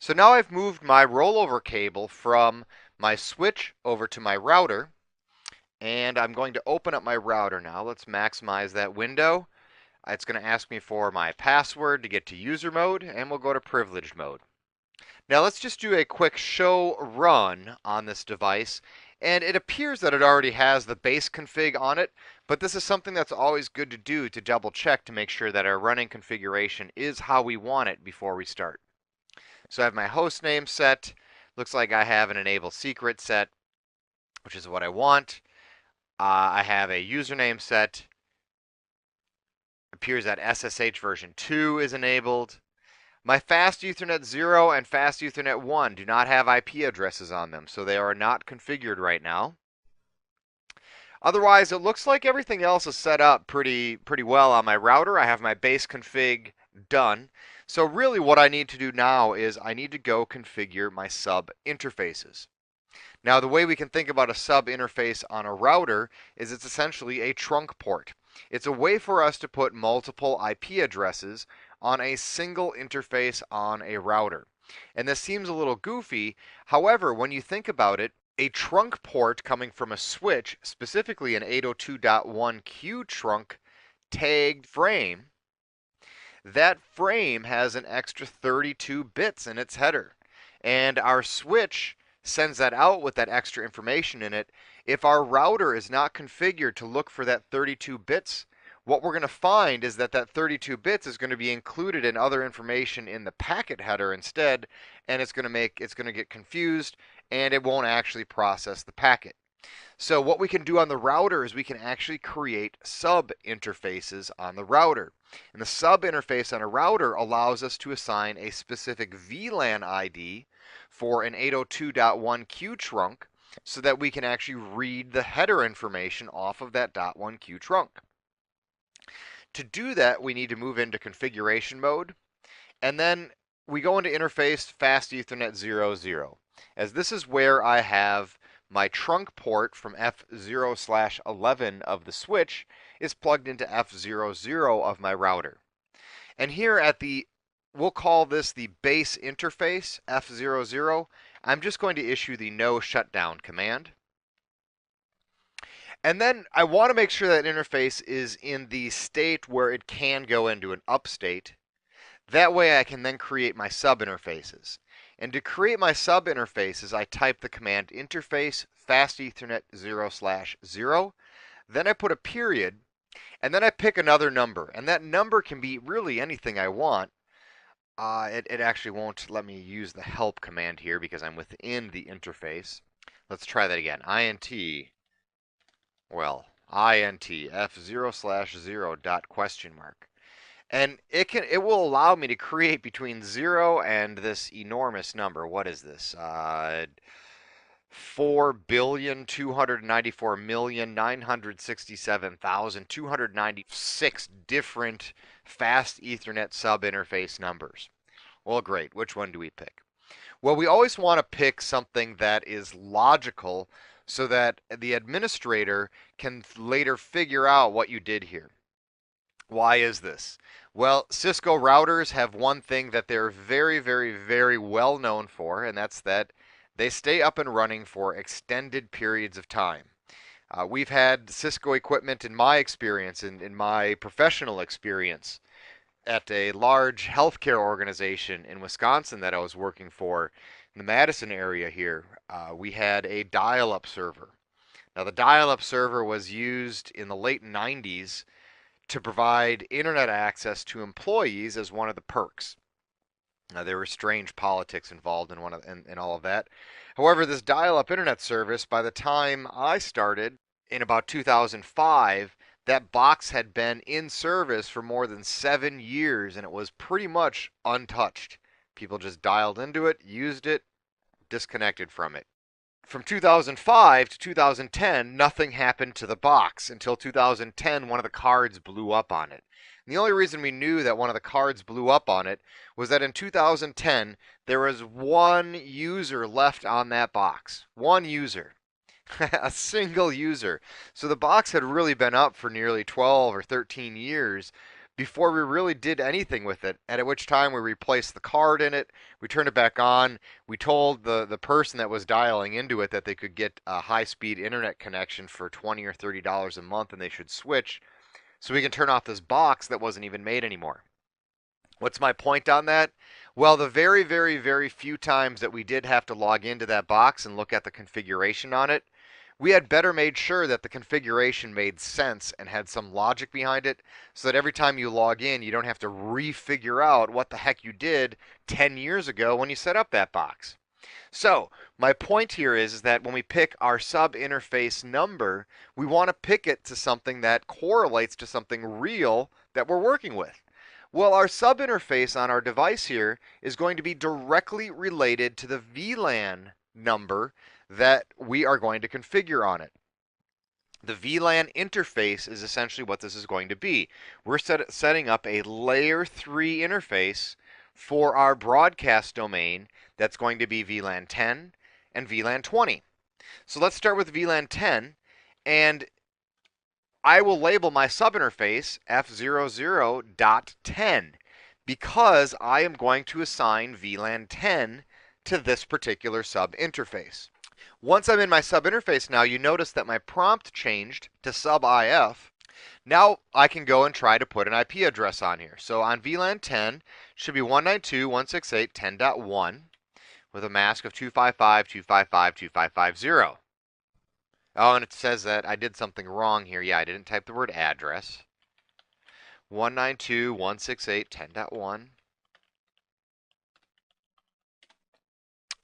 So now I've moved my rollover cable from my switch over to my router, and I'm going to open up my router now. Let's maximize that window. It's going to ask me for my password to get to user mode, and we'll go to privileged mode. Now let's just do a quick show run on this device, and it appears that it already has the base config on it, but this is something that's always good to do to double check to make sure that our running configuration is how we want it before we start. So I have my host name set. Looks like I have an enable secret set, which is what I want. I have a username set. Appears that SSH version 2 is enabled. My Fast Ethernet 0 and Fast Ethernet 1 do not have IP addresses on them, so they are not configured right now. Otherwise, it looks like everything else is set up pretty well on my router. I have my base config done. So really what I need to do now is I need to go configure my sub interfaces. Now the way we can think about a sub interface on a router is it's essentially a trunk port. It's a way for us to put multiple IP addresses on a single interface on a router. And this seems a little goofy. However, when you think about it, a trunk port coming from a switch, specifically an 802.1q trunk tagged frame, that frame has an extra 32 bits in its header. And our switch sends that out with that extra information in it. If our router is not configured to look for that 32 bits, what we're going to find is that that 32 bits is going to be included in other information in the packet header instead, and it's going to get confused, and it won't actually process the packet. So what we can do on the router is we can actually create sub interfaces on the router. And the sub interface on a router allows us to assign a specific VLAN ID for an 802.1q trunk so that we can actually read the header information off of that .1q trunk. To do that, we need to move into configuration mode, and then we go into interface Fast Ethernet 00, as this is where I have my trunk port from F0/11 of the switch is plugged into F00 of my router. And here we'll call this the base interface, F00. I'm just going to issue the no shutdown command. And then I want to make sure that interface is in the state where it can go into an up state. That way I can then create my sub interfaces. And to create my sub interfaces, I type the command interface fast ethernet 0/0. Then I put a period, and then I pick another number. And that number can be really anything I want. It actually won't let me use the help command here because I'm within the interface. Let's try that again. int f0/0 dot question mark. And it will allow me to create between 0 and this enormous number. What is this? 4,294,967,296 different fast Ethernet sub interface numbers. Well, great. Which one do we pick? Well, we always want to pick something that is logical so that the administrator can later figure out what you did here. Why is this? Well, Cisco routers have one thing that they're very well known for, and that's that they stay up and running for extended periods of time. We've had Cisco equipment in my experience, in my professional experience, at a large healthcare organization in Wisconsin that I was working for in the Madison area here. We had a dial-up server. Now, the dial-up server was used in the late 90s to provide internet access to employees as one of the perks. Now, there were strange politics involved in all of that. However, this dial-up internet service, by the time I started in about 2005, that box had been in service for more than 7 years, and it was pretty much untouched. People just dialed into it, used it, disconnected from it. From 2005 to 2010, nothing happened to the box until 2010. One of the cards blew up on it. And the only reason we knew that one of the cards blew up on it was that in 2010, there was one user left on that box. One user. A single user. So the box had really been up for nearly 12 or 13 years before we really did anything with it, and at which time we replaced the card in it, we turned it back on, we told the person that was dialing into it that they could get a high-speed internet connection for $20 or $30 a month and they should switch, so we can turn off this box that wasn't even made anymore. What's my point on that? Well, the very, very, very few times that we did have to log into that box and look at the configuration on it, we had better made sure that the configuration made sense and had some logic behind it so that every time you log in, you don't have to refigure out what the heck you did 10 years ago when you set up that box. So my point here is that when we pick our sub interface number, we want to pick it to something that correlates to something real that we're working with. Well, our sub interface on our device here is going to be directly related to the VLAN number that we are going to configure on it. The VLAN interface is essentially what this is going to be. We're setting up a layer 3 interface for our broadcast domain that's going to be VLAN 10 and VLAN 20. So let's start with VLAN 10, and I will label my subinterface F00.10 because I am going to assign VLAN 10 to this particular subinterface. Once I'm in my subinterface now, you notice that my prompt changed to sub-IF. Now I can go and try to put an IP address on here. So on VLAN 10, it should be 192.168.10.1 with a mask of 255.255.255.0. Oh, and it says that I did something wrong here. Yeah, I didn't type the word address. 192.168.10.1.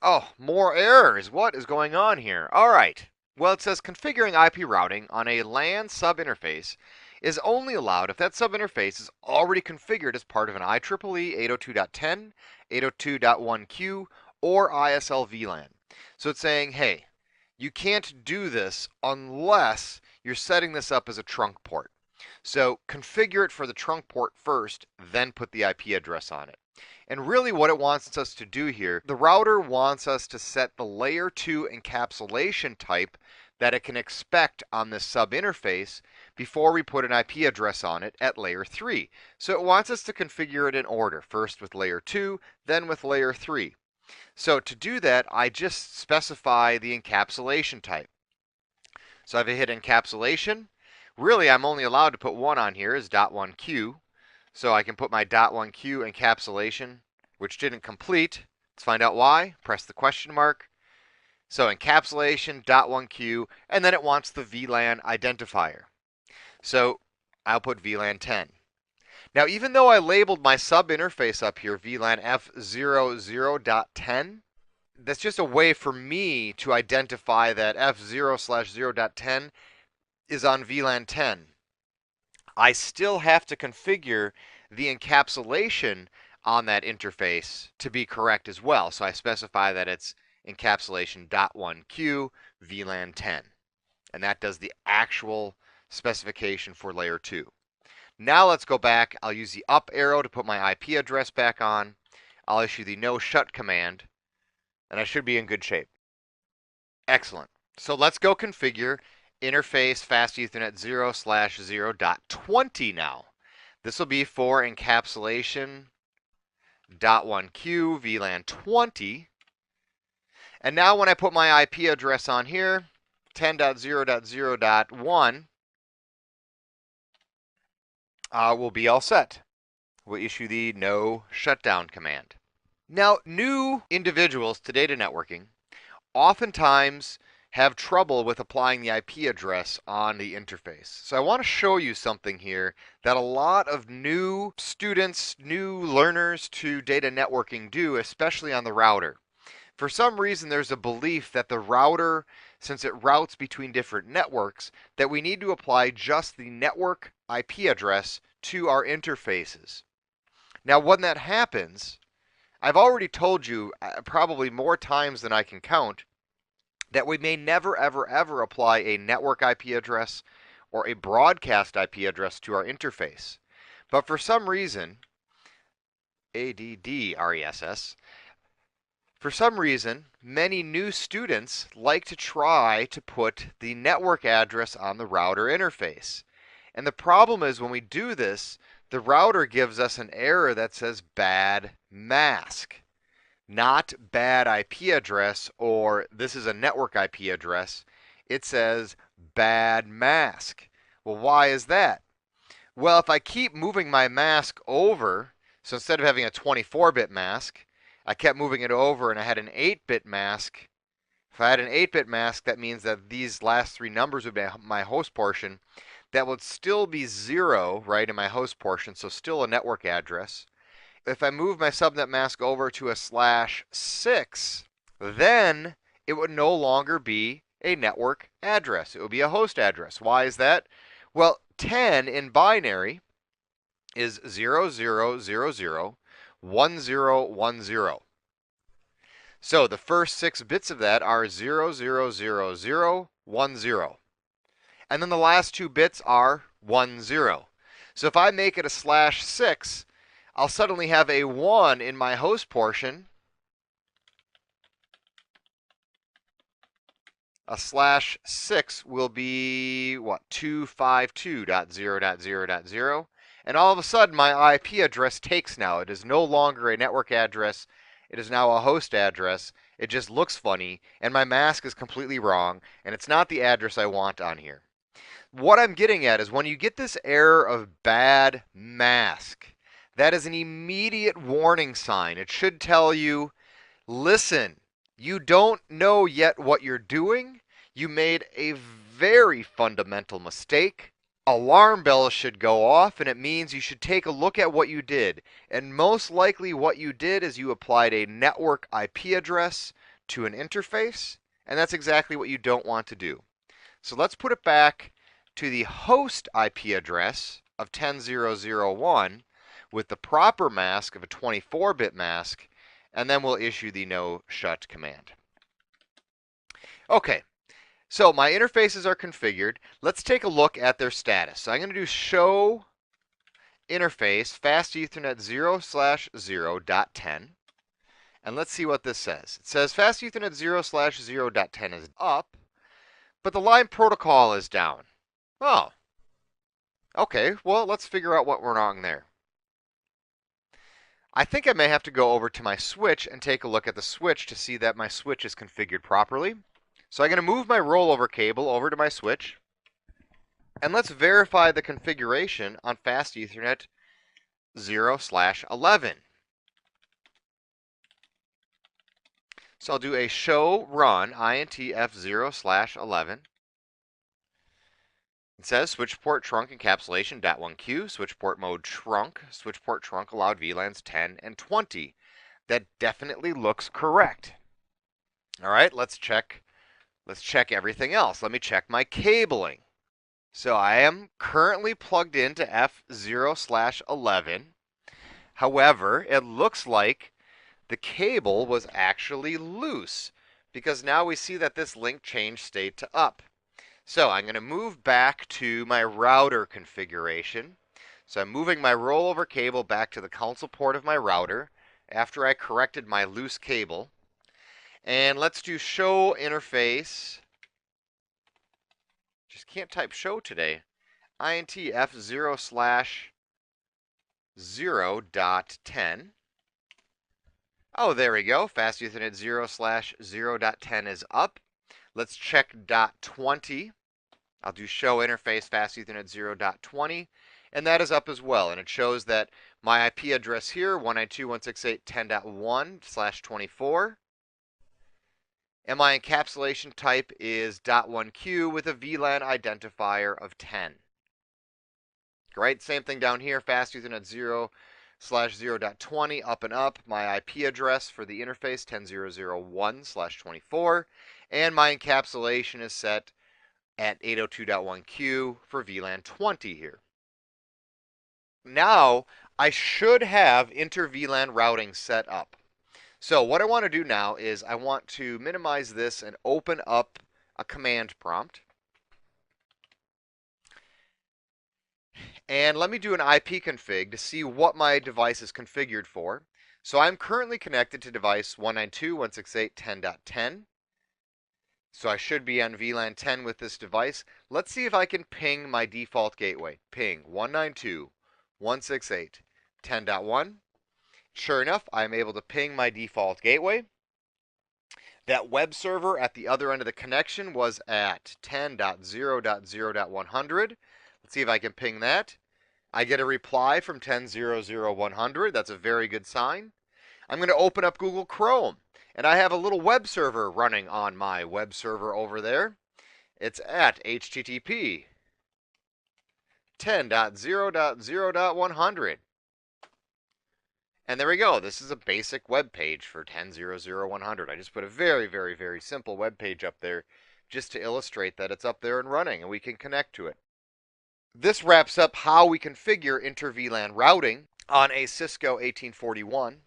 Oh, more errors. What is going on here? All right. Well, it says configuring IP routing on a LAN subinterface is only allowed if that subinterface is already configured as part of an IEEE 802.10, 802.1q, or ISL VLAN. So it's saying, hey, you can't do this unless you're setting this up as a trunk port. So configure it for the trunk port first, then put the IP address on it. And really what it wants us to do here, the router wants us to set the layer 2 encapsulation type that it can expect on this sub interface before we put an IP address on it at layer 3. So it wants us to configure it in order, first with layer 2, then with layer 3. So to do that, I just specify the encapsulation type. So if I hit encapsulation, really I'm only allowed to put one on here is .1q. So I can put my .1q encapsulation, which didn't complete. Let's find out why. Press the question mark. So encapsulation .1q, and then it wants the VLAN identifier. So I'll put VLAN 10. Now, even though I labeled my sub interface up here VLAN F00.10, that's just a way for me to identify that F0/0.10 is on VLAN 10. I still have to configure the encapsulation on that interface to be correct as well. So I specify that it's encapsulation.1q VLAN 10. And that does the actual specification for layer 2. Now let's go back. I'll use the up arrow to put my IP address back on. I'll issue the no shut command, and I should be in good shape. Excellent. So let's go configure interface fast Ethernet 0/0.20 now. This will be for encapsulation .1q VLAN 20. And now when I put my IP address on here, 10.0.0.1, we'll be all set. We'll issue the no shutdown command. Now, new individuals to data networking oftentimes have trouble with applying the IP address on the interface. So I want to show you something here that a lot of new students, new learners to data networking do, especially on the router. For some reason, there's a belief that the router, since it routes between different networks, that we need to apply just the network IP address to our interfaces. Now, when that happens, I've already told you probably more times than I can count that we may never, ever, ever apply a network IP address or a broadcast IP address to our interface. But for some reason, ADDRESS, for some reason, many new students like to try to put the network address on the router interface. And the problem is when we do this, The router gives us an error that says bad mask, not bad IP address or this is a network IP address. It says bad mask. Well, why is that? Well, if I keep moving my mask over, so instead of having a 24-bit mask, I kept moving it over and I had an 8-bit mask. If I had an 8-bit mask, that means that these last three numbers would be my host portion. That would still be 0, right, in my host portion, so still a network address. If I move my subnet mask over to a /6, then it would no longer be a network address. It would be a host address. Why is that? Well, 10 in binary is 00001010. So the first 6 bits of that are 000010. And then the last 2 bits are 10. So if I make it a /6, I'll suddenly have a 1 in my host portion, a /6 will be, what, 252.0.0.0, and all of a sudden my IP address takes now. It is no longer a network address. It is now a host address. It just looks funny, and my mask is completely wrong, and it's not the address I want on here. What I'm getting at is when you get this error of bad mask, that is an immediate warning sign. It should tell you, listen, you don't know yet what you're doing. You made a very fundamental mistake. Alarm bells should go off, and it means you should take a look at what you did. And most likely what you did is you applied a network IP address to an interface, and that's exactly what you don't want to do. So let's put it back to the host IP address of 10.0.0.1 with the proper mask of a 24-bit mask, and then we'll issue the no shut command. Okay, so my interfaces are configured. Let's take a look at their status. So I'm going to do show interface fast Ethernet 0/0.10, and let's see what this says. It says fast Ethernet 0/0.10 is up, but the line protocol is down. Oh, okay, well, let's figure out what went wrong there. I think I may have to go over to my switch and take a look at the switch to see that my switch is configured properly. So I'm going to move my rollover cable over to my switch. And let's verify the configuration on fast Ethernet 0/11. So I'll do a show run intf 0/11. It says switch port trunk encapsulation .1Q, switch port mode trunk, switch port trunk allowed VLANs 10 and 20. That definitely looks correct. All right, let's check everything else. Let me check my cabling. So I am currently plugged into F0/11. However, it looks like the cable was actually loose because now we see that this link changed state to up. So I'm going to move back to my router configuration. So I'm moving my rollover cable back to the console port of my router after I corrected my loose cable. And let's do show interface. Just can't type show today. intf 0/0.10. Oh, there we go. Fast Ethernet 0/0.10 is up. Let's check .20. I'll do show interface fast Ethernet 0.20, and that is up as well. And it shows that my IP address here, 192.168.10.1/24, and my encapsulation type is .1Q with a VLAN identifier of 10. Right, same thing down here, fast Ethernet 0/0.20 up and up. My IP address for the interface 10.0.0.1/24, and my encapsulation is set at 802.1Q for VLAN 20 here. Now, I should have inter-VLAN routing set up. So what I want to do now is I want to minimize this and open up a command prompt. And let me do an IP config to see what my device is configured for. So I'm currently connected to device 192.168.10.10. So I should be on VLAN 10 with this device. Let's see if I can ping my default gateway. Ping 168.10.1. Sure enough, I'm able to ping my default gateway. That web server at the other end of the connection was at 10.0.0.100. Let's see if I can ping that. I get a reply from 10.0.0.100. That's a very good sign. I'm going to open up Google Chrome, and I have a little web server running on my web server over there. It's at http 10.0.0.100. And there we go. This is a basic web page for 10.0.0.100. I just put a very, very, very simple web page up there just to illustrate that it's up there and running and we can connect to it. This wraps up how we configure inter-VLAN routing on a Cisco 1841.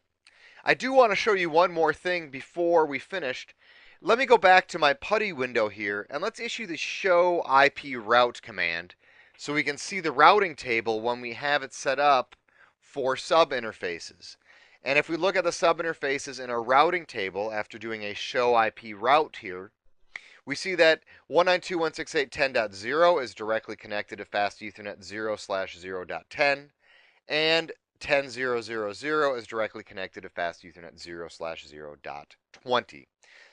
I do want to show you one more thing before we finished. Let me go back to my PuTTY window here and let's issue the show IP route command so we can see the routing table when we have it set up for sub interfaces. And if we look at the sub interfaces in our routing table after doing a show IP route here, we see that 192.168.10.0 is directly connected to fast Ethernet 0/0.10, and 10.0.0.0 is directly connected to fast Ethernet 0/0.20.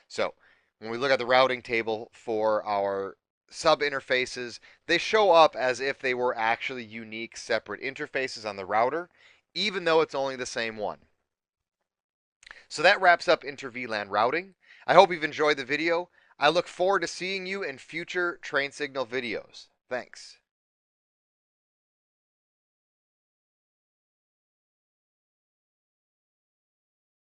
So when we look at the routing table for our sub interfaces, they show up as if they were actually unique separate interfaces on the router, even though it's only the same one. So that wraps up inter-VLAN routing. I hope you've enjoyed the video. I look forward to seeing you in future train signal videos. Thanks.